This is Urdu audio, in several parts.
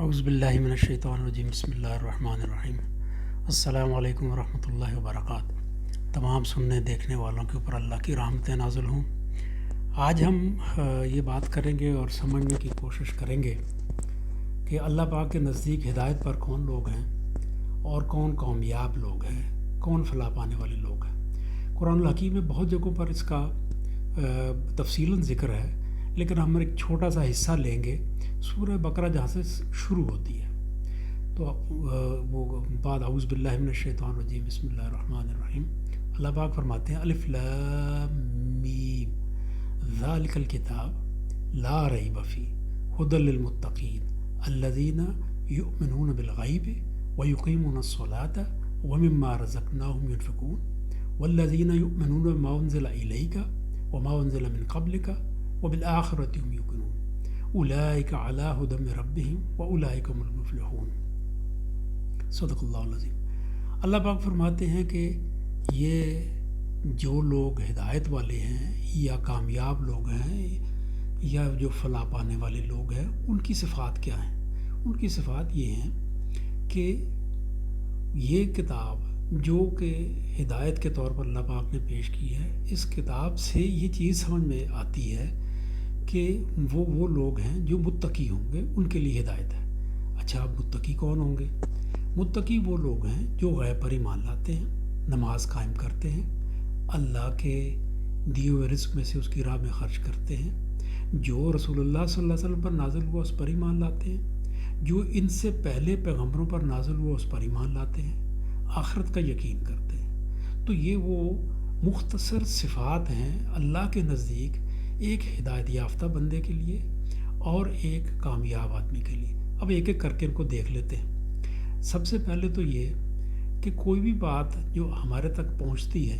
اعوذ باللہ من الشیطان الرجیم بسم اللہ الرحمن الرحیم السلام علیکم ورحمۃ اللہ وبرکاتہ۔ تمام سننے دیکھنے والوں کے اوپر اللہ کی رحمتیں نازل ہوں۔ آج ہم یہ بات کریں گے اور سمجھنے کی کوشش کریں گے کہ اللہ پاک کے نزدیک ہدایت پر کون لوگ ہیں اور کون کامیاب لوگ ہیں، کون فلاح پانے والے لوگ ہیں۔ قرآن الحکیم میں بہت جگہوں پر اس کا تفصیلاً ذکر ہے، لیکن ہم ایک چھوٹا سا حصہ لیں گے سورہ بقرہ جہاں سے شروع ہوتی ہے۔ تو وہ بعد اعوذ باللہ من الشیطان الرجیم بسم اللہ الرحمن الرحیم، اللہ پاک فرماتے ہیں الف لام میم ذالک الکتاب لا ریب فیہ ھدی للمتقین الذین یؤمنون بالغیب ویقیمون الصلاۃ ومما رزقناہم ینفقون والذین یؤمنون بما انزل الیک وما انزل من قبلک وبالآخرۃ هم یوقنون اولئک علی ھدی من ربہم واولئک هم المفلحون۔ صدق اللہ العظیم۔ اللہ پاک فرماتے ہیں کہ یہ جو لوگ ہدایت والے ہیں یا کامیاب لوگ ہیں یا جو فلاح پانے والے لوگ ہیں، ان کی صفات کیا ہیں؟ ان کی صفات یہ ہیں کہ یہ کتاب جو کہ ہدایت کے طور پر اللہ پاک نے پیش کی ہے، اس کتاب سے یہ چیز سمجھ میں آتی ہے کہ وہ لوگ ہیں جو متقی ہوں گے، ان کے لیے ہدایت ہے۔ اچھا، اب متقی کون ہوں گے؟ متقی وہ لوگ ہیں جو غیب پر ایمان لاتے ہیں، نماز قائم کرتے ہیں، اللہ کے دیے ہوئے رزق میں سے اس کی راہ میں خرچ کرتے ہیں، جو رسول اللہ صلی اللہ علیہ وسلم پر نازل ہوا اس پر ایمان لاتے ہیں، جو ان سے پہلے پیغمبروں پر نازل ہوا اس پر ایمان لاتے ہیں، آخرت کا یقین کرتے ہیں۔ تو یہ وہ مختصر صفات ہیں اللہ کے نزدیک ایک ہدایت یافتہ بندے کے لیے اور ایک کامیاب آدمی کے لیے۔ اب ایک ایک کر کے ان کو دیکھ لیتے ہیں۔ سب سے پہلے تو یہ کہ کوئی بھی بات جو ہمارے تک پہنچتی ہے،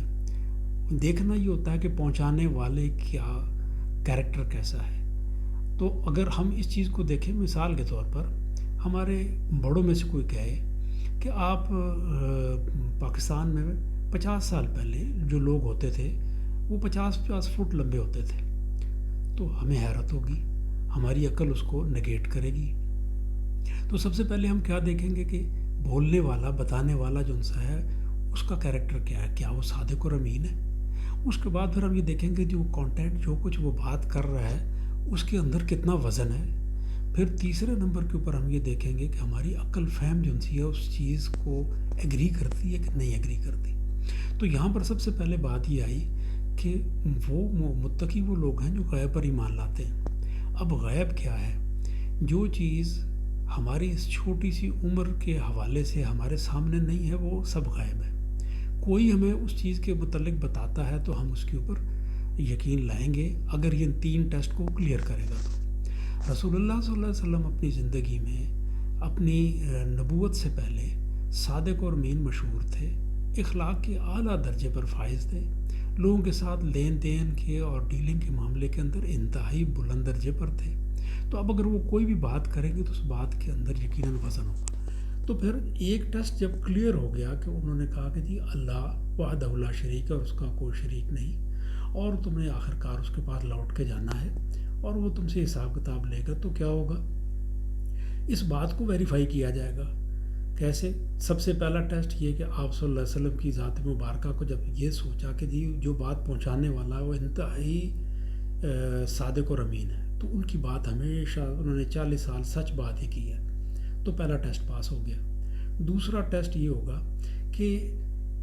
دیکھنا یہ ہوتا ہے کہ پہنچانے والے کیا کیریکٹر کیسا ہے۔ تو اگر ہم اس چیز کو دیکھیں، مثال کے طور پر ہمارے بڑوں میں سے کوئی کہے کہ آپ پاکستان میں 50 سال پہلے جو لوگ ہوتے تھے وہ 50 فٹ لمبے ہوتے تھے، تو ہمیں حیرت ہوگی، ہماری عقل اس کو نگیٹ کرے گی۔ تو سب سے پہلے ہم کیا دیکھیں گے کہ بولنے والا، بتانے والا جو سا ہے اس کا کیریکٹر کیا ہے، کیا وہ صادق اور امین ہے۔ اس کے بعد پھر ہم یہ دیکھیں گے جو کانٹینٹ، جو کچھ وہ بات کر رہا ہے اس کے اندر کتنا وزن ہے۔ پھر تیسرے نمبر کے اوپر ہم یہ دیکھیں گے کہ ہماری عقل فہم جو سی ہے اس چیز کو ایگری کرتی ہے کہ نہیں ایگری کرتی۔ تو یہاں پر سب سے پہلے بات یہ آئی کہ وہ متقی وہ لوگ ہیں جو غیب پر ایمان لاتے ہیں۔ اب غیب کیا ہے؟ جو چیز ہماری اس چھوٹی سی عمر کے حوالے سے ہمارے سامنے نہیں ہے وہ سب غیب ہے۔ کوئی ہمیں اس چیز کے متعلق بتاتا ہے تو ہم اس کے اوپر یقین لائیں گے اگر یہ 3 ٹیسٹ کو کلیئر کرے گا تو۔ رسول اللہ صلی اللہ علیہ وسلم اپنی زندگی میں اپنی نبوت سے پہلے صادق اور امین مشہور تھے، اخلاق کے اعلیٰ درجے پر فائز تھے، لوگوں کے ساتھ لین دین کے اور ڈیلنگ کے معاملے کے اندر انتہائی بلند درجے پر تھے۔ تو اب اگر وہ کوئی بھی بات کریں گے تو اس بات کے اندر یقیناً وزن ہوگا۔ تو پھر ایک ٹیسٹ جب کلیئر ہو گیا کہ انہوں نے کہا کہ جی اللہ وحدہ لا شریک ہے اور اس کا کوئی شریک نہیں، اور تم نے آخرکار اس کے پاس لوٹ کے جانا ہے اور وہ تم سے حساب کتاب لے گا، تو کیا ہوگا؟ اس بات کو ویریفائی کیا جائے گا۔ کیسے؟ سب سے پہلا ٹیسٹ یہ کہ آپ صلی اللہ علیہ وسلم کی ذات مبارکہ کو جب یہ سوچا کہ جی جو بات پہنچانے والا وہ انتہائی صادق اور امین ہے، تو ان کی بات ہمیشہ انہوں نے 40 سال سچ بات ہی کی ہے، تو پہلا ٹیسٹ پاس ہو گیا۔ دوسرا ٹیسٹ یہ ہوگا کہ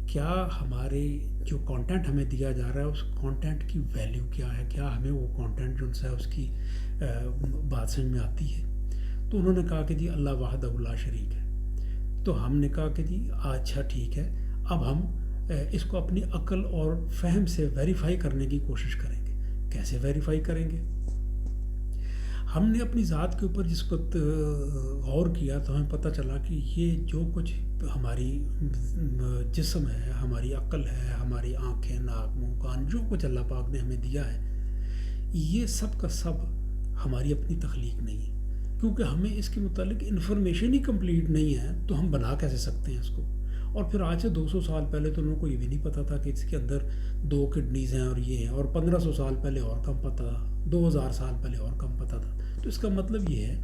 کیا ہمارے جو کانٹینٹ ہمیں دیا جا رہا ہے اس کانٹینٹ کی ویلیو کیا ہے، کیا ہمیں وہ کانٹینٹ جو ہے اس کی بات سمجھ میں آتی ہے۔ تو انہوں نے کہا کہ جی اللہ وحدہ لا شریک ہے۔ تو ہم نے کہا کہ جی اچھا ٹھیک ہے، اب ہم اس کو اپنی عقل اور فہم سے ویریفائی کرنے کی کوشش کریں گے۔ کیسے ویریفائی کریں گے؟ ہم نے اپنی ذات کے اوپر جس وقت غور کیا تو ہمیں پتہ چلا کہ یہ جو کچھ ہماری جسم ہے، ہماری عقل ہے، ہماری آنکھیں، ناک، منہ، کان، جو کچھ اللہ پاک نے ہمیں دیا ہے، یہ سب کا سب ہماری اپنی تخلیق نہیں ہے، کیونکہ ہمیں اس کے متعلق انفارمیشن ہی کمپلیٹ نہیں ہے تو ہم بنا کیسے سکتے ہیں اس کو۔ اور پھر آج سے 200 سال پہلے تو لوگوں کو یہ بھی نہیں پتہ تھا کہ اس کے اندر 2 کڈنیز ہیں اور یہ ہیں، اور 1500 سال پہلے اور کم پتہ تھا، 2000 سال پہلے اور کم پتہ تھا۔ تو اس کا مطلب یہ ہے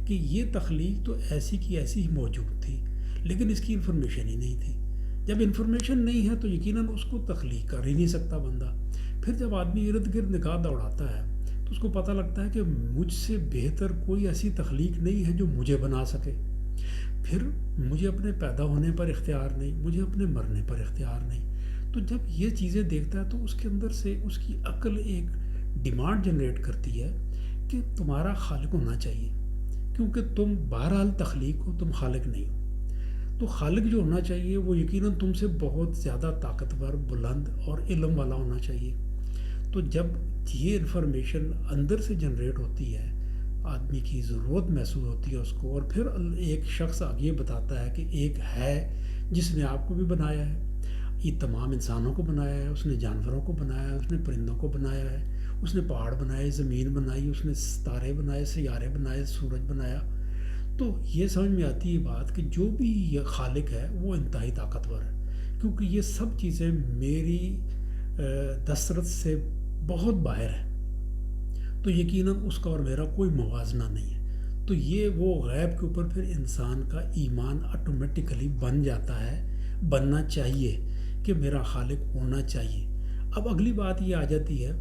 کہ یہ تخلیق تو ایسی کی ایسی ہی موجود تھی، لیکن اس کی انفارمیشن ہی نہیں تھی۔ جب انفارمیشن نہیں ہے تو یقیناً اس کو تخلیق کر ہی نہیں سکتا بندہ۔ پھر جب آدمی ارد گرد نگاہ دوڑاتا ہے تو اس کو پتہ لگتا ہے کہ مجھ سے بہتر کوئی ایسی تخلیق نہیں ہے جو مجھے بنا سکے۔ پھر مجھے اپنے پیدا ہونے پر اختیار نہیں، مجھے اپنے مرنے پر اختیار نہیں۔ تو جب یہ چیزیں دیکھتا ہے تو اس کے اندر سے اس کی عقل ایک ڈیمانڈ جنریٹ کرتی ہے کہ تمہارا خالق ہونا چاہیے، کیونکہ تم بہرحال تخلیق ہو، تم خالق نہیں ہو۔ تو خالق جو ہونا چاہیے وہ یقیناً تم سے بہت زیادہ طاقتور، بلند اور علم والا ہونا چاہیے۔ تو جب یہ انفارمیشن اندر سے جنریٹ ہوتی ہے، آدمی کی ضرورت محسوس ہوتی ہے اس کو، اور پھر ایک شخص آگے بتاتا ہے کہ ایک ہے جس نے آپ کو بھی بنایا ہے، یہ تمام انسانوں کو بنایا ہے، اس نے جانوروں کو بنایا ہے، اس نے پرندوں کو بنایا ہے، اس نے پہاڑ بنائے، زمین بنائی، اس نے ستارے بنائے، سیارے بنائے، سورج بنایا۔ تو یہ سمجھ میں آتی ہے بات کہ جو بھی یہ خالق ہے وہ انتہائی طاقتور ہے، کیونکہ یہ سب چیزیں میری دسترس سے بہت باہر ہے، تو یقیناً اس کا اور میرا کوئی موازنہ نہیں ہے۔ تو یہ وہ غیب کے اوپر پھر انسان کا ایمان آٹومیٹیکلی بن جاتا ہے، بننا چاہیے کہ میرا خالق ہونا چاہیے۔ اب اگلی بات یہ آ جاتی ہے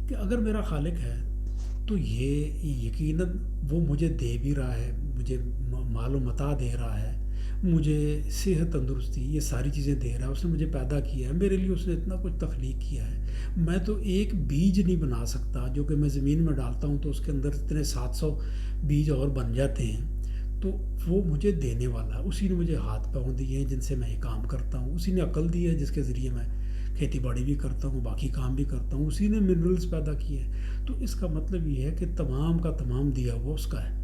کہ اگر میرا خالق ہے تو یہ یقیناً وہ مجھے دے بھی رہا ہے، مجھے مال و متاع دے رہا ہے، مجھے صحت، تندرستی، یہ ساری چیزیں دے رہا ہے، اس نے مجھے پیدا کیا ہے، میرے لیے اس نے اتنا کچھ تخلیق کیا ہے۔ میں تو ایک بیج نہیں بنا سکتا، جو کہ میں زمین میں ڈالتا ہوں تو اس کے اندر اتنے 700 بیج اور بن جاتے ہیں۔ تو وہ مجھے دینے والا ہے، اسی نے مجھے ہاتھ پاؤں دیے ہیں جن سے میں یہ کام کرتا ہوں، اسی نے عقل دی ہے جس کے ذریعے میں کھیتی باڑی بھی کرتا ہوں، باقی کام بھی کرتا ہوں، اسی نے منرلز پیدا کیے ہیں۔ تو اس کا مطلب یہ ہے کہ تمام کا تمام دیا ہوا اس کا ہے۔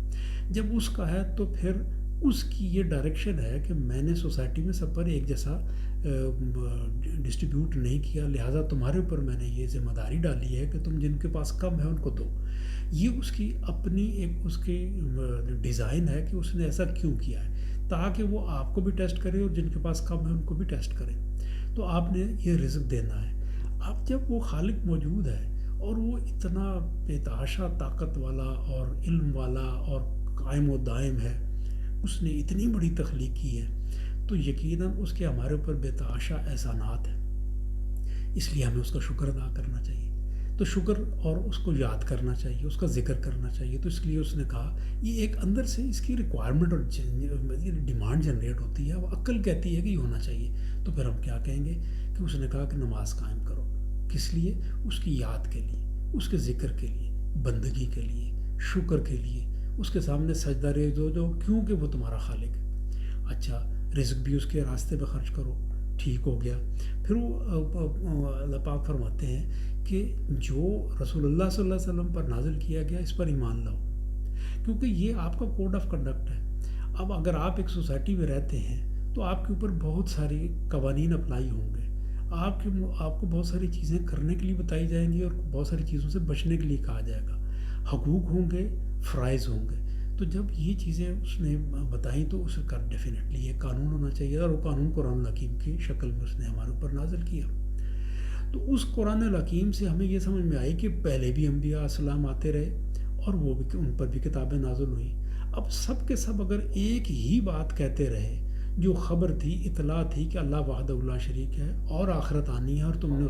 جب اس کا ہے تو پھر اس کی یہ ڈائریکشن ہے کہ میں نے سوسائٹی میں سب پر ایک جیسا ڈسٹریبیوٹ نہیں کیا، لہٰذا تمہارے اوپر میں نے یہ ذمہ داری ڈالی ہے کہ تم جن کے پاس کم ہے ان کو دو۔ یہ اس کی اپنی ایک اس کی ڈیزائن ہے کہ اس نے ایسا کیوں کیا ہے، تاکہ وہ آپ کو بھی ٹیسٹ کرے اور جن کے پاس کم ہے ان کو بھی ٹیسٹ کرے۔ تو آپ نے یہ رزق دینا ہے۔ اب جب وہ خالق موجود ہے اور وہ اتنا بے تحاشا طاقت والا اور علم والا اور قائم و دائم ہے، اس نے اتنی بڑی تخلیق کی ہے، تو یقیناً اس کے ہمارے اوپر بے تحاشا احسانات ہیں۔ اس لیے ہمیں اس کا شکر ادا کرنا چاہیے۔ تو شکر اور اس کو یاد کرنا چاہیے، اس کا ذکر کرنا چاہیے۔ تو اس لیے اس نے کہا یہ ایک اندر سے اس کی ریکوائرمنٹ اور ڈیمانڈ جنریٹ ہوتی ہے، وہ عقل کہتی ہے کہ یہ ہونا چاہیے۔ تو پھر ہم کیا کہیں گے کہ اس نے کہا کہ نماز قائم کرو، کس لیے؟ اس کی یاد کے لیے، اس کے ذکر کے لیے، بندگی کے لیے، شکر کے لیے، اس کے سامنے سجدہ ریز ہو جو، کیونکہ وہ تمہارا خالق ہے۔ اچھا، رزق بھی اس کے راستے پہ خرچ کرو، ٹھیک ہو گیا۔ پھر وہ اللہ پاک فرماتے ہیں کہ جو رسول اللہ صلی اللہ علیہ وسلم پر نازل کیا گیا اس پر ایمان لاؤ، کیونکہ یہ آپ کا کوڈ آف کنڈکٹ ہے۔ اب اگر آپ ایک سوسائٹی میں رہتے ہیں تو آپ کے اوپر بہت ساری قوانین اپلائی ہوں گے، آپ کو بہت ساری چیزیں کرنے کے لیے بتائی جائیں گی اور بہت ساری چیزوں سے بچنے کے لیے کہا جائے گا، حقوق ہوں گے، فرائض ہوں گے۔ تو جب یہ چیزیں اس نے بتائیں تو اس کا ڈیفینیٹلی یہ قانون ہونا چاہیے، اور وہ قانون قرآن الحکیم کی شکل میں اس نے ہمارے اوپر نازل کیا۔ تو اس قرآن الحکیم سے ہمیں یہ سمجھ میں آئی کہ پہلے بھی انبیاء السلام آتے رہے اور وہ بھی ان پر بھی کتابیں نازل ہوئیں۔ اب سب کے سب اگر ایک ہی بات کہتے رہے جو خبر تھی، اطلاع تھی کہ اللہ وحدہ لا شریک ہے اور آخرت آنی ہے اور تم نے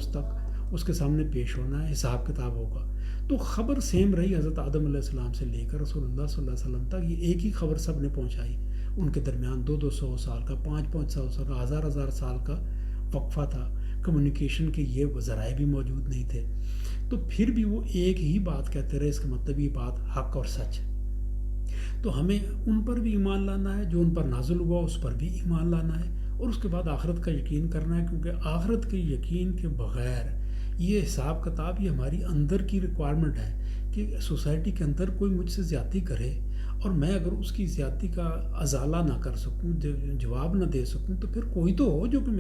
اس کے سامنے پیش ہونا ہے، حساب کتاب ہوگا، تو خبر سیم رہی حضرت آدم علیہ السلام سے لے کر رسول اللہ صلی اللہ علیہ وسلم تک، یہ ایک ہی خبر سب نے پہنچائی۔ ان کے درمیان 200 سال کا، 500 سال کا، ہزار سال کا وقفہ تھا، کمیونیکیشن کے یہ ذرائع بھی موجود نہیں تھے، تو پھر بھی وہ ایک ہی بات کہتے رہے۔ اس کا مطلب یہ بات حق اور سچ ہے۔ تو ہمیں ان پر بھی ایمان لانا ہے، جو ان پر نازل ہوا اس پر بھی ایمان لانا ہے، اور اس کے بعد آخرت کا یقین کرنا ہے، کیونکہ آخرت کے یقین کے بغیر یہ حساب کتاب یہ ہماری اندر کی ریکوائرمنٹ ہے کہ سوسائٹی کے اندر کوئی مجھ سے زیادتی کرے اور میں اگر اس کی زیادتی کا ازالہ نہ کر سکوں، جواب نہ دے سکوں، تو پھر کوئی تو ہو جو کہ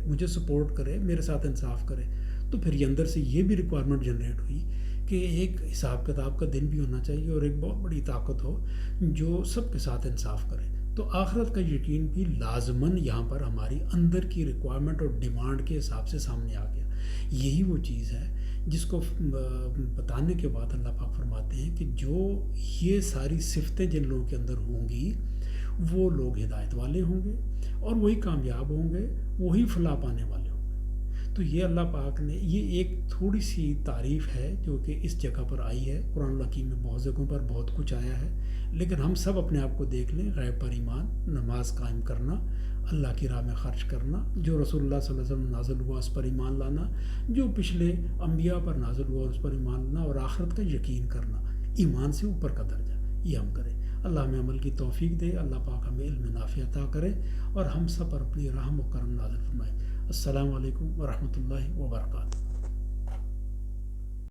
مجھے سپورٹ کرے، میرے ساتھ انصاف کرے۔ تو پھر یہ اندر سے یہ بھی ریکوائرمنٹ جنریٹ ہوئی کہ ایک حساب کتاب کا دن بھی ہونا چاہیے اور ایک بہت بڑی طاقت ہو جو سب کے ساتھ انصاف کرے۔ تو آخرت کا یقین بھی لازماً یہاں پر ہماری اندر کی ریکوائرمنٹ اور ڈیمانڈ کے حساب سے سامنے آ گیا۔ یہی وہ چیز ہے جس کو بتانے کے بعد اللہ پاک فرماتے ہیں کہ جو یہ ساری صفتیں جن لوگوں کے اندر ہوں گی وہ لوگ ہدایت والے ہوں گے اور وہی کامیاب ہوں گے، وہی فلاح پانے والے ہوں گے۔ تو یہ اللہ پاک نے یہ ایک تھوڑی سی تعریف ہے جو کہ اس جگہ پر آئی ہے۔ قرآن الحکیم میں بہت جگہوں پر بہت کچھ آیا ہے، لیکن ہم سب اپنے آپ کو دیکھ لیں، غیب پر ایمان، نماز قائم کرنا، اللہ کی راہ میں خرچ کرنا، جو رسول اللہ صلی اللہ علیہ وسلم نازل ہوا اس پر ایمان لانا، جو پچھلے انبیاء پر نازل ہوا اس پر ایمان لانا، اور آخرت کا یقین کرنا، ایمان سے اوپر کا درجہ، یہ ہم کریں۔ اللہ ہمیں عمل کی توفیق دے، اللہ پاک ہمیں علم نافع عطا کرے اور ہم سب پر اپنی رحم و کرم نازل فرمائے۔ السلام علیکم ورحمۃ اللہ وبرکاتہ۔